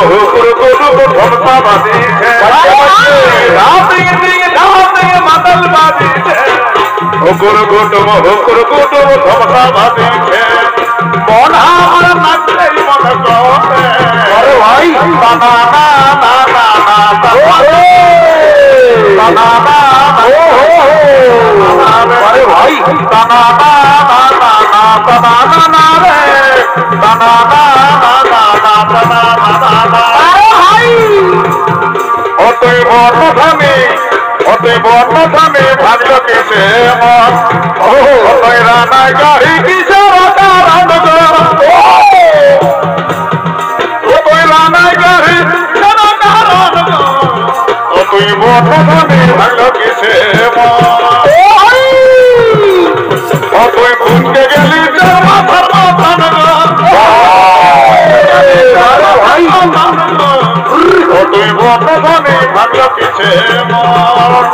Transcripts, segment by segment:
হুকুর কুটুব ধমসা বাজিছে রাত দিন মাতাল বাজিছে হুকুর কুটুব ধমসা বাজিছে মন আমার নাচলেই মন করে আরে ভাই না না না না না না না না আরে ভাই না না না না না না না না রে না না না না না না না না আরে ভাই অতই বর্ণধামে ভাগল কেসে মন অতই রানায় গাড়ি কিশোর কারণ অতই রানায় গাড়ি কিশোর কারণ অতই বর্ণধামে ভাগল কেসে মন অতই ভুলকে গেলি মাথার মাথান অতই বর্ণধামে ভাগল কেসে মন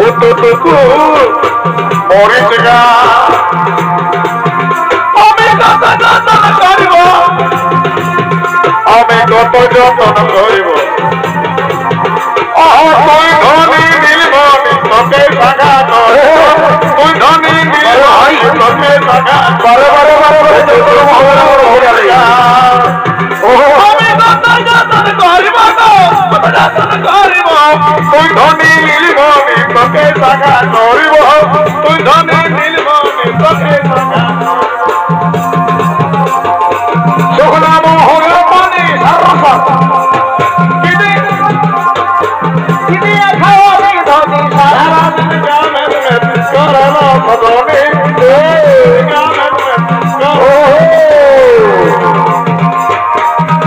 উত্তরটুকু মরিচ গা আমি কত যতন করিব তুই ধনী নীলমণি তোকে সাগা করে তুই ধনী নীলমণি তোকে সাগা বারে বারে আমি কত যতন করিব তুই ধনী নীলমণি তোকে সাগা করিব তুই ধনী নীলমণি তোকে সাগা শুকনা মোহর পানি সারসা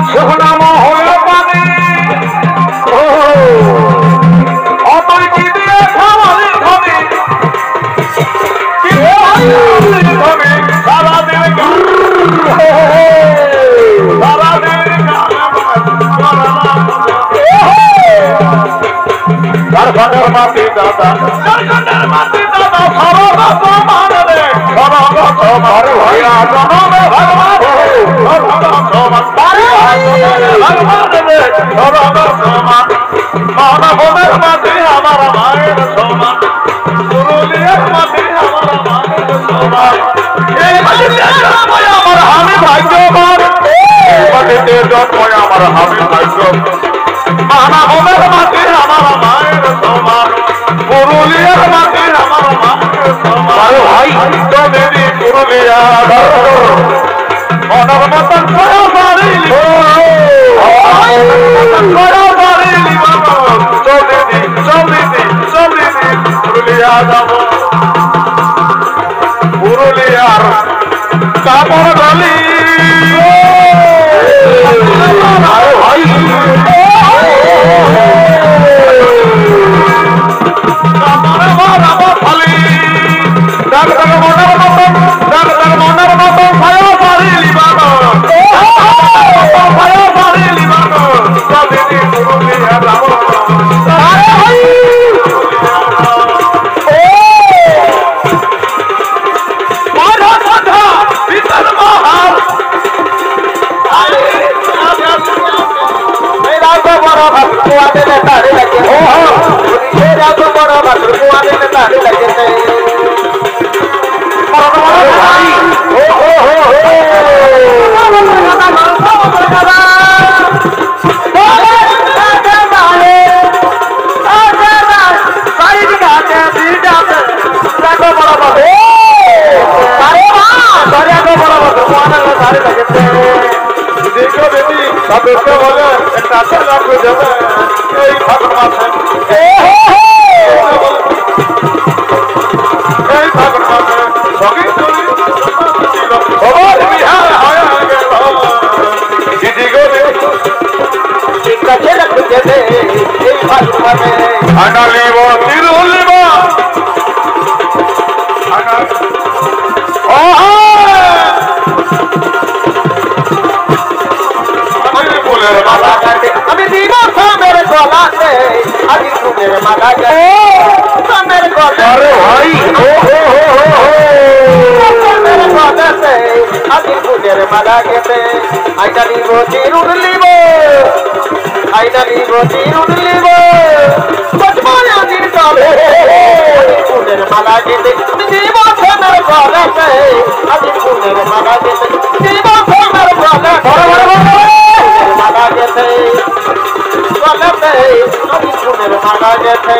শুকনা মোহর পানি অতই কি দিয়ে খাওয়ালি ধনী ধনী সারাদিন ঝাড়খণ্ডের মাটি দাদা সরগত মানবে সরগত মার ভাইয়া জনমে ভগবান মানবের মাটি আমার মায়ের সমান পুরুলিয়ার মাটি আমার মায়ের সমান এই মাটিতে জন্মই আমার আমি ভাগ্যবান এই মাটিতে জন্মই আমার আমি ভাগ্যবান মানবের মাটি আমার মায়ের সমান পুরুলিয়ার মাটি আমার মায়ের সমান ভাই তোদেরই পুরুলিয়া মনের মতন করে বাড়িলি চলিদি পুরুলিয়া যাব পুরুলিয়ার কাপড় গলি ভাই মালা গেতে আইটা নিব চিরুন লিব আইনা নিব চিরুন নিব বচমায়া দিন তবে ফুলের মালা গেতে দিব সোনার গলাতে আজি ফুলের মালা গেতে দিব সোনার গলাতে মালা গেতে গলাতে আজি ফুলের মালা গেতে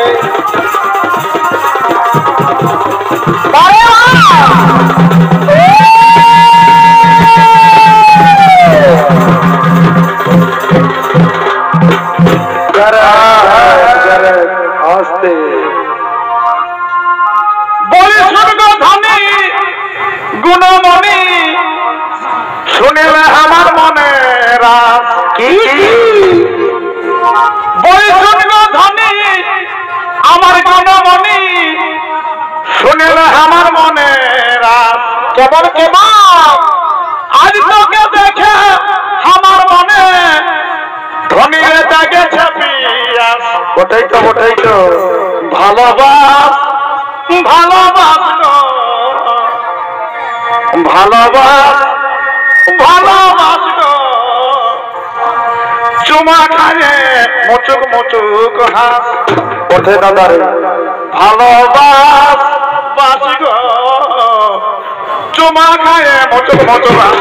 বলি শুনব ধনী গুণমণি শুনিলে আমার মনে রাস কি বলি শুনব ধনী আমার গুণমণি শুনিলে আমার মনে রাস কেবল কেবল আজ তোকে দেখে আমার মনে ধনীরে জাগেছে পিয়াস ওটাই তো ভালোবাস ভালোবাস ভালোবাস ভালোবাস চুমা খায়ে মুচুক মুচুক হাস ওঠে দাদারে ভালোবাস বাসি গো চুমা খায়ে মুচুক মুচুক হাস